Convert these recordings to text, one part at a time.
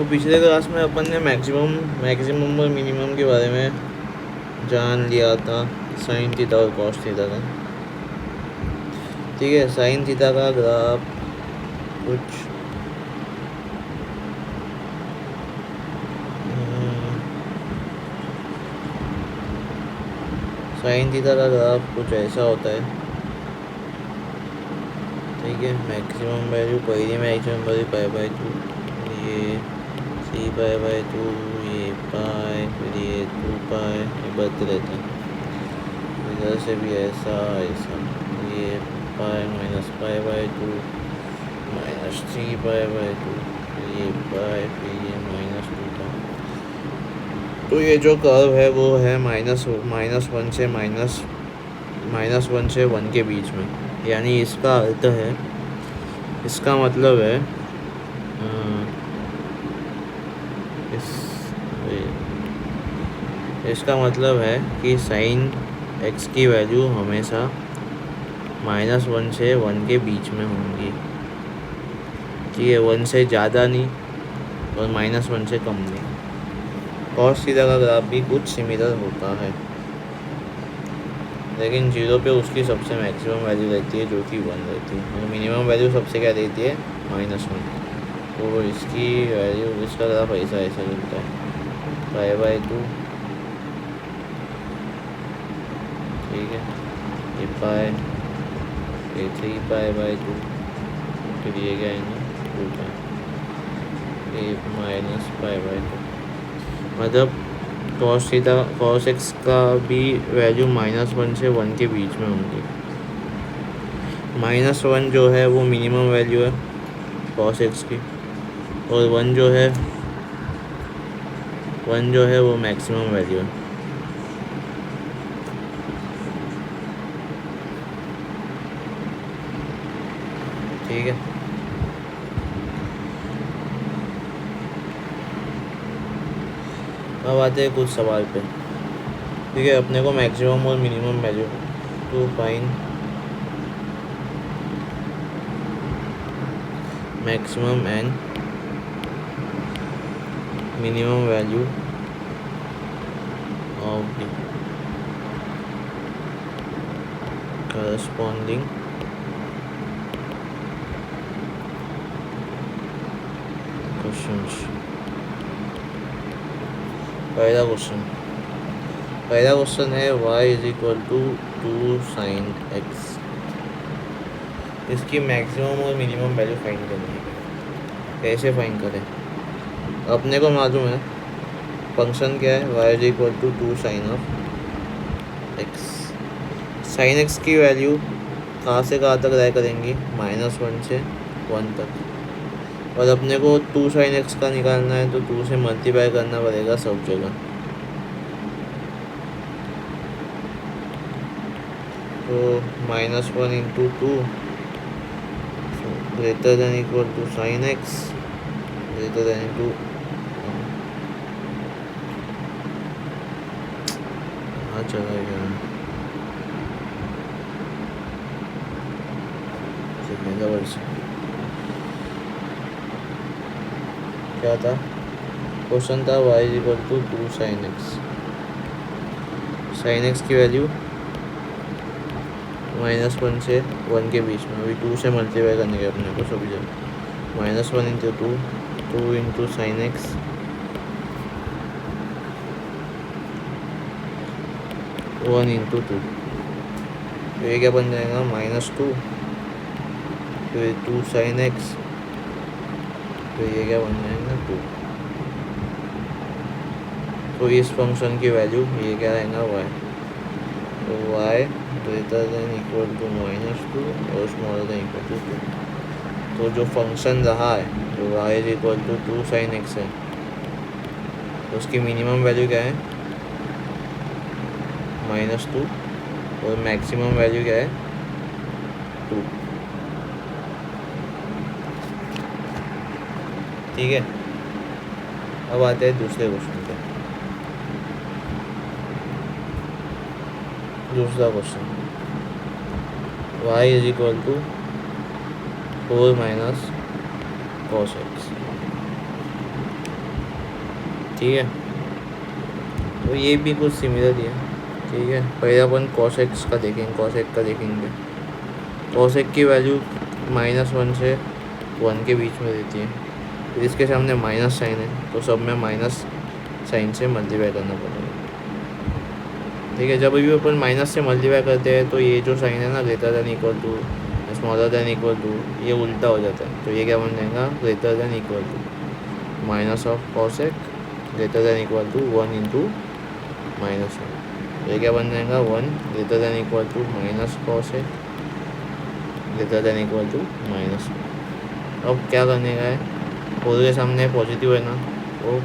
तो पिछले क्लास में अपन ने मैक्सिमम और मिनिमम के बारे में जान लिया था, साइन थीटा और कॉस थीटा का। ठीक है, साइन थीटा का ग्राफ कुछ साइन थीटा का ग्राफ कुछ ऐसा होता है। ठीक है, मैक्सिमम वैल्यू पहली मैक्सिमम वैल्यू π/2, ये 3π/2, ये पाई, फिर ये 2π, ये बढ़ते रहते हैं। इधर से भी ऐसा ऐसा, ये पाई माइनस π/2 माइनस 3π/2, फिर ये पाई, फिर ये -2π। तो ये जो कर्व है वो है -1 से -1 से 1 के बीच में। यानी इसका अर्थ है, इसका मतलब है इसका मतलब है कि साइन x की वैल्यू हमेशा -1 से 1 के बीच में होंगी। ठीक है, 1 से ज़्यादा नहीं और -1 से कम नहीं। कॉस थीटा का ग्राफ भी कुछ सिमिलर होता है, लेकिन 0 पे उसकी सबसे मैक्सिमम वैल्यू रहती है जो कि 1 रहती है, और मिनिमम वैल्यू सबसे क्या रहती है, -1। तो इसकी वैल्यू, इसका ग्राफ ऐसा ऐसा चलता है, π/2। ठीक है, ये पाई, ये 3π/2, फिर ये क्या है, 2π, ये -π/2। मतलब cos x का भी वैल्यू -1 से 1 के बीच में होंगी। -1 जो है वो मिनिमम वैल्यू है cos x की, और 1 जो है वो मैक्सिमम वैल्यू है। ठीक है, अब आते हैं कुछ सवाल पे। ठीक है, अपने को मैक्सिमम और minimum value to find maximum and minimum value of the corresponding questions. पहला क्वेश्चन है y = 2 sin x। इसकी मैक्सिमम और मिनिमम वैल्यू फाइंड करनी है। कैसे फाइंड करें? अपने को मालूम है फंक्शन क्या है, y = 2 sin x। sin x की वैल्यू कहाँ से कहाँ तक रह करेंगी, -1 से 1 तक। और अपने को 2 sin x का निकालना है तो 2 से मल्टीप्लाई करना पड़ेगा सब जगह। तो -1 × 2 greater than equal to sin x greater than to चला गया क्या था क्वेश्चन था, y = 2 sin x। sin x की वैल्यू -1 से 1 के बीच में, अभी 2 से मल्टीप्लाई करने के अपने को सभी जगह। -1 × 2 2 × sin x 1 × 2। तो ये क्या बन जाएगा, -2, फिर 2 sin x, फिर ये क्या बन जाएगा, 2। तो इस फंक्शन की वैल्यू ये क्या रहेगा, y। तो y greater than equal to -2 और smaller than equal to 2। तो जो फंक्शन रहा है, जो y = 2 sin x है, तो उसकी मिनिमम वैल्यू क्या है, -2, और मैक्सिमम वैल्यू क्या है, 2। ठीक है, अब आते हैं दूसरे क्वेश्चन पे। दूसरा क्वेश्चन, y = 4 - cos x। ठीक है, तो ये भी कुछ सिमिलर ही है। ठीक है, पहले अपन कॉसेक्स का देखेंगे, कॉसेक का देखेंगे। कॉसेक की वैल्यू -1 से 1 के बीच में रहती है। फिर इसके सामने माइनस साइन है, तो सब में माइनस साइन से मल्टीप्लाई करना पड़ेगा। ठीक है, जब भी अपन माइनस से मल्टीप्लाई करते हैं तो ये जो साइन है ना, greater than equal to, smaller than equal to, ये उल्टा हो जाता है। तो ये क्या बन जाएगा, greater than equal to minus of cosec greater than equal to 1 into minus 1। ये क्या बन जाएगा, 1 greater than equal to minus cosec greater than equal to minus. अब क्या करने का है, फोर के सामने पॉजिटिव है ना, वो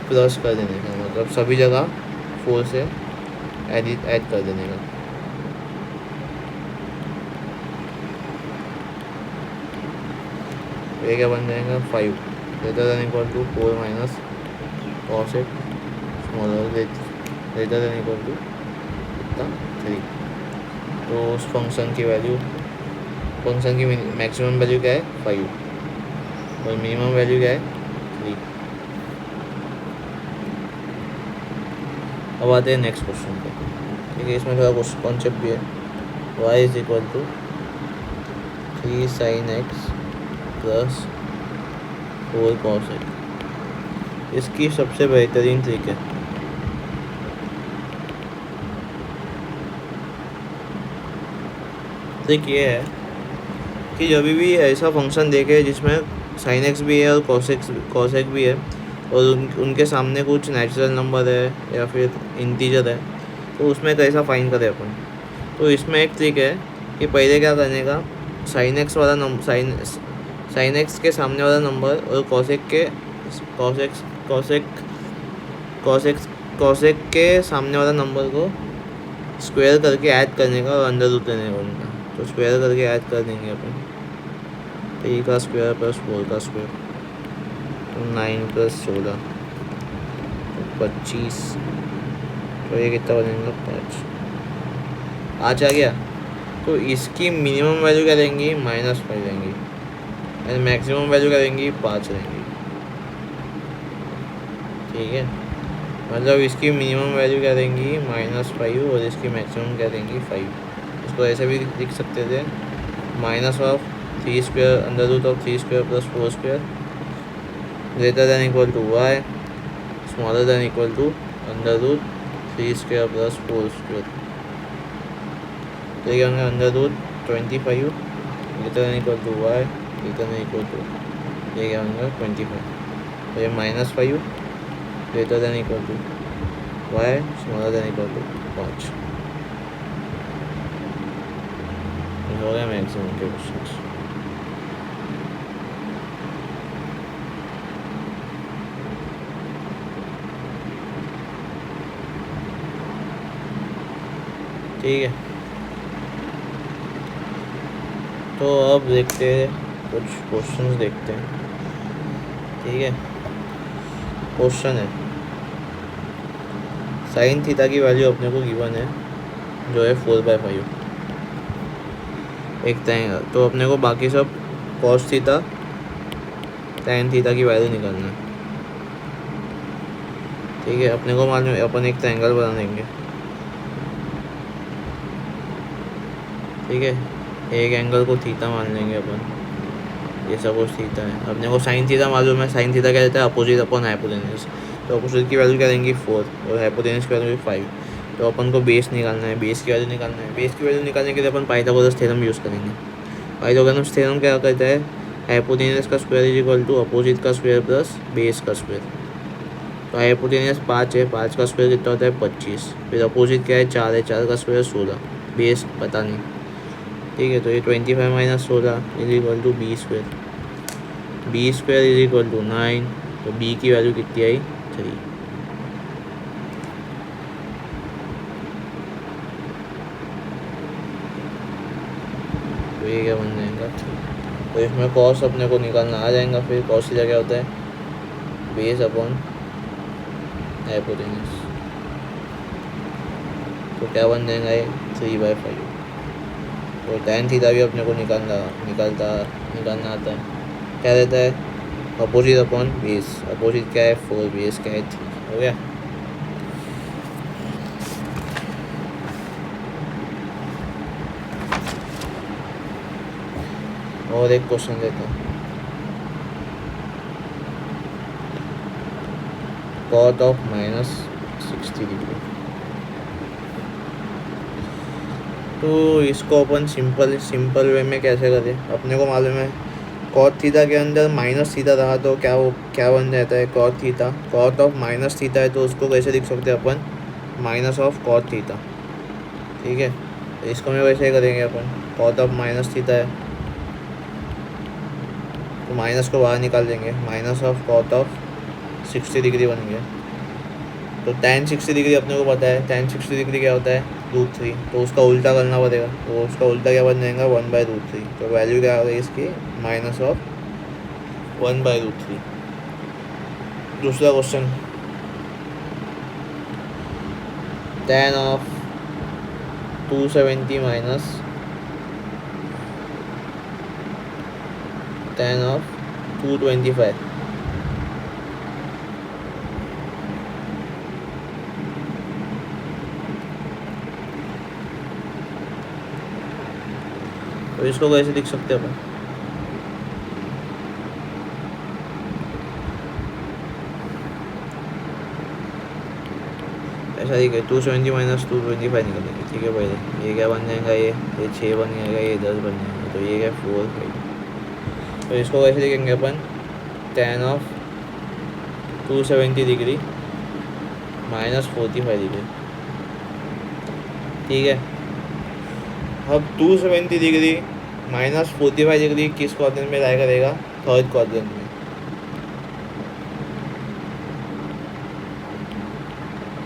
प्लस कर देने का, मतलब सभी जगह 4 से ऐड कर देने का। ये क्या बन जाएगा, 5 greater than equal to 4 minus cosec smaller greater than equal to 3। तो उस फंक्शन की वैल्यू, फंक्शन की मैक्सिमम वैल्यू क्या है, 5, और मिनिमम वैल्यू क्या है, 3। अब आते हैं नेक्स्ट क्वेश्चन पे। ठीक है, इसमें थोड़ा कॉन्सेप्ट भी है। y is equal to 3 sin x plus 4 cos x। इसकी सबसे बेहतरीन ट्रिक है, ट्रिक ये है कि जब भी ऐसा फंक्शन देखे जिसमें sin x भी है और cos x भी है, और उनके सामने कुछ नेचुरल नंबर है या फिर इंटीजर है, तो उसमें कैसा फाइंड करें अपन। तो इसमें एक ट्रिक है कि पहले क्या करने का, sin x वाला नंबर, sin x के सामने वाला नंबर और cos x के सामने वाला नंबर को स्क्वायर करके ऐड करने का और अंडर रूट लेने का उनका। तो स्क्वायर करके ऐड कर देंगे अपन, 3 का स्क्वायर प्लस 4 का स्क्वायर, तो 9 प्लस 16 तो 25। तो ये कितना बनेगा, 5 आ गया। तो इसकी मिनिमम वैल्यू क्या देंगी, -5 देंगी, एंड मैक्सिमम वैल्यू क्या देंगी, 5 देंगी। ठीक है, मतलब इसकी मिनिमम वैल्यू क्या देंगी, -5, और इसकी मैक्सिमम क्या देंगी, 5। इसको ऐसे भी लिख सकते थे, minus of 3 square under root of 3 square plus 4 square greater than equal to y smaller than equal to under root 3 square plus 4 square. तो ये होंगे under root 25 greater than equal to y greater than equal to, ये क्या होंगे 25। तो ये -5 greater than equal to y smaller than equal to 5। हो गया मैक्सिमम के क्वेश्चन। ठीक है, तो अब देखते हैं कुछ क्वेश्चंस देखते हैं। ठीक है, क्वेश्चन है sin थीटा की वैल्यू अपने को गिवन है जो है 4/5 एक tan, तो अपने को बाकी सब cos थीटा tan थीटा की वैल्यू निकालना है। ठीक है, अपने को मालूम है, अपन एक ट्रायंगल बना देंगे। ठीक है, एक एंगल को थीटा मान लेंगे अपन, ये सपोज थीटा है। अपने को sin थीटा मालूम है, sin थीटा क्या रहता है, अपोजिट अपन हाइपोटेन्यूस। तो अपोजिट की वैल्यू क्या देंगे, 4, और हाइपोटेन्यूस की वैल्यू 5। तो अपन को बेस निकालना है, बेस की वैल्यू निकालना है। बेस की वैल्यू निकालने के लिए अपन पाइथागोरस थ्योरम यूज़ करेंगे। पाइथागोरस थ्योरम क्या कहता है, हाइपोटेन्यूस का square is equal to opposite का स्क्वायर प्लस बेस का स्क्वायर। तो हाइपोटेन्यूस 5 है, 5 का स्क्वायर कितना होता है, 25। फिर अपोजिट क्या है, 4 है, 4 का स्क्वायर 16, बेस पता नहीं। ठीक है, तो ये 25 minus 16 is equal to B square. B square is equal to 9। तो बी की वैल्यू कितनी आई, 3। तो ये क्या बन जाएगा, 3। तो इसमें कॉस अपने को निकालना आ जाएगा। फिर कॉस की जगह होता है बेस अपॉन हाइपोटेन्यूस। तो क्या बन जाएगा ये, 3/5। तो tan थीटा भी अपने को निकालना आता है। क्या रहता है, अपोजिट अपॉन बेस। अपोजिट क्या है, 4, बेस क्या है 3। हो गया। और एक क्वेश्चन देता हूँ। Cot of -60 degree. तो इसको अपन सिंपल वे में कैसे करें? अपने को मालूम है कॉट थीटा के अंदर माइनस थीटा रहा तो क्या बन जाता है? Cot theta. Cot of minus theta है तो उसको कैसे लिख सकते हैं अपन? Minus of cot theta. ठीक है, इसको मैं वैसे ही करेंगे अपन। कॉट ऑफ माइनस थीटा है तो माइनस को बाहर निकाल देंगे, minus of cot of 60 degree बन गया। तो tan 60 डिग्री अपने को पता है, tan 60 डिग्री क्या होता है? √3। तो उसका उल्टा करना पड़ेगा, तो उसका उल्टा क्या बन जाएगा? 1/√3। तो वैल्यू क्या आ गई इसकी? Minus of 1/√3। दूसरा question, tan of 270 minus tan of 225। तो इसको कैसे लिख सकते हैं अपन? ऐसा ठीक है, 270 माइनस 225 निकलेंगे। ठीक है, पहले ये क्या बन जाएगा? ये 6 बन जाएगा, ये 10 बन जाएगा, तो ये क्या 4। तो इसको कैसे लिखेंगे अपन? tan of 270 degree minus 45 degree. ठीक है, अब 270 डिग्री माइनस 45 डिग्री किस क्वाड्रेंट में राय करेगा? थर्ड क्वाड्रेंट में।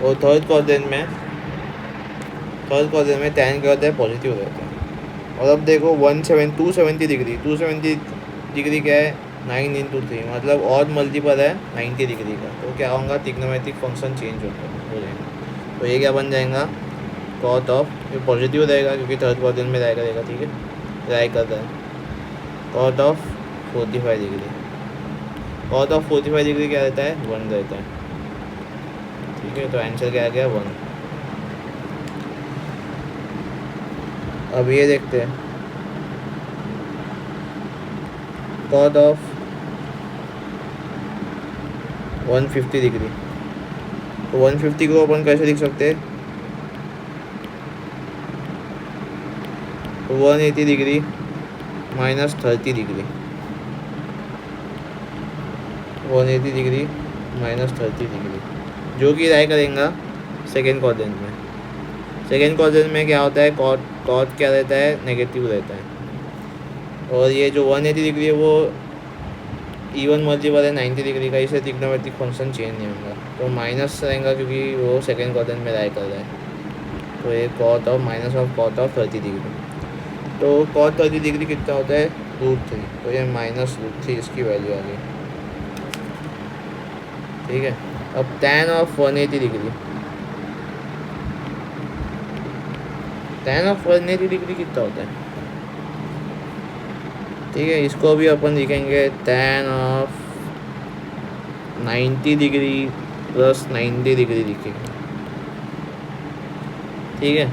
और थर्ड क्वाड्रेंट में tan क्या होता है? पॉजिटिव रहता है। और अब देखो 270 डिग्री क्या है? 9 × 3, मतलब और मल्टीपल है 90 डिग्री का। तो क्या होगा? ट्रिग्नोमेट्रिक फंक्शन चेंज हो जाएगा। तो ये क्या बन जाएगा? कॉट ऑफ, ये पॉजिटिव रहेगा क्योंकि थर्ड क्वाड्रेंट में राय करेगा। ठीक है, राय करता है cot of 45 degree. Cot of 45 degree क्या रहता है? 1 रहता है। ठीक है, तो आंसर क्या आ गया? 1। अब ये देखते हैं कॉट ऑफ 150 डिग्री। तो 150 को अपन कैसे लिख सकते हैं? 180 degree minus 30 degree. 180 degree minus 30 degree, जो कि राय करेंगे सेकेंड क्वाड्रेंट में। सेकेंड क्वाड्रेंट में क्या होता है? कॉट क्या रहता है? नेगेटिव रहता है। और ये जो 180 डिग्री है वो इवन मल्टीपल है 90 डिग्री का, इसे ट्रिग्नोमेट्रिक फंक्शन चेंज नहीं होगा, तो माइनस रहेगा क्योंकि वो सेकेंड क्वाड्रेंट में राय कर रहा है। तो ये cot of minus of cot of 30 degree. तो कॉट 30 डिग्री कितना होता है? √3। तो ये -√3 इसकी वैल्यू आ गई। ठीक है, अब tan of 180 degree, tan of 180 degree कितना होता है? ठीक है, इसको भी अपन लिखेंगे tan of 90 degree plus 90 degree लिखेंगे। ठीक है,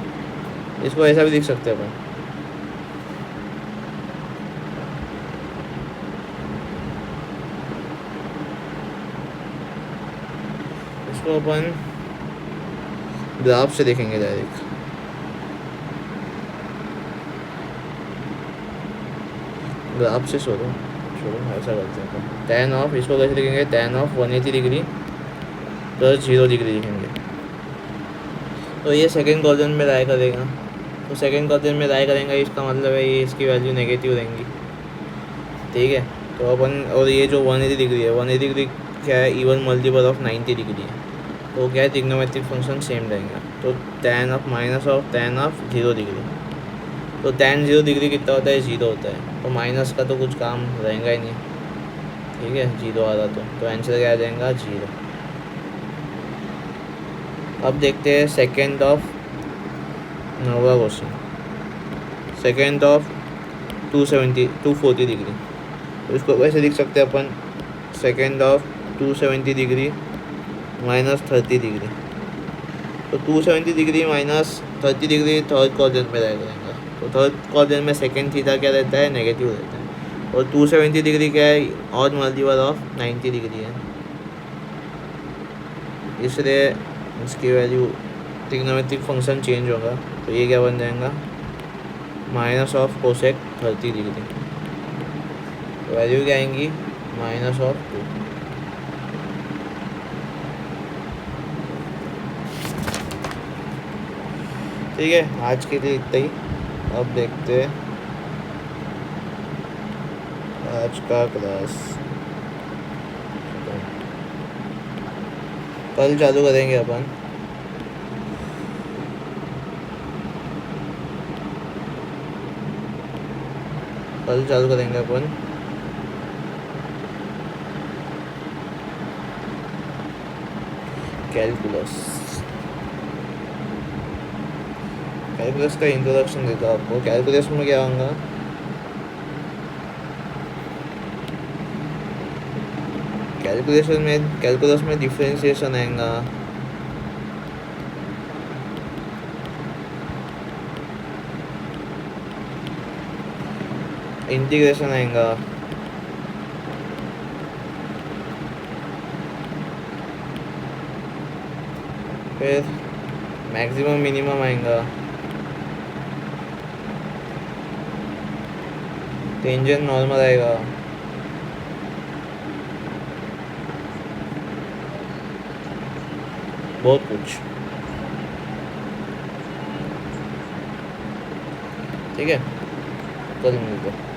इसको ऐसा भी लिख सकते हैं अपन। इसको अपन ग्राफ से देखेंगे डायरेक्ट। ग्राफ से छोड़ो ऐसा करते हैं अपन। tan ऑफ, इसको कैसे लिखेंगे? tan of 180 degree plus 0 degree लिखेंगे। तो ये सेकेंड क्वाड्रेंट में राय करेगा। तो सेकेंड क्वाड्रेंट में राय करेंगे, इसका मतलब है ये इसकी वैल्यू नेगेटिव रहेंगी। ठीक है, तो अपन, और ये जो 180 डिग्री है, 180 डिग्री क्या है? इवन मल्टीपल ऑफ 90 डिग्री है। तो क्या है? ट्रिग्नोमेट्रिक फंक्शन सेम रहेगा। तो tan of minus of tan of 0 degree. तो tan 0 डिग्री कितना होता है? 0 होता है। तो माइनस का तो कुछ काम रहेगा ही नहीं। ठीक है, 0 आ रहा तो आंसर क्या आ जाएगा? 0। अब देखते हैं सेकेंड ऑफ 9वां क्वेश्चन। Second of 240 degree. तो इसको वैसे लिख सकते हैं अपन, सेकेंड ऑफ 270 डिग्री -30 डिग्री। तो 270 डिग्री -30 डिग्री थर्ड क्वाड्रेंट में रहेगा। तो थर्ड क्वाड्रेंट में सेकेंड थीटा क्या रहता है, नेगेटिव रहता है। और 270 डिग्री क्या है, और मल्टीपल ऑफ 90 डिग्री है, इसलिए इसकी वैल्यू ट्रिग्नोमेट्रिक फंक्शन चेंज होगा। तो ये क्या बन जाएगा, minus of cosec 30 degree. Value क्या आएंगी, -2। ठीक है, आज के लिए इतना ही। अब देखते हैं आज का क्लास, कल चालू करेंगे अपन। कल चालू करेंगे अपन कैलकुलस का इंट्रोडक्शन देता हूँ आपको। कैलकुलस में क्या होगा, कैलकुलस में डिफरेंशिएशन आएगा, इंटीग्रेशन आएगा, फिर मैक्सिमम मिनिमम आएगा, टेंजेंट नॉर्मल आएगा, बहुत कुछ। ठीक है, कल मिलते हैं।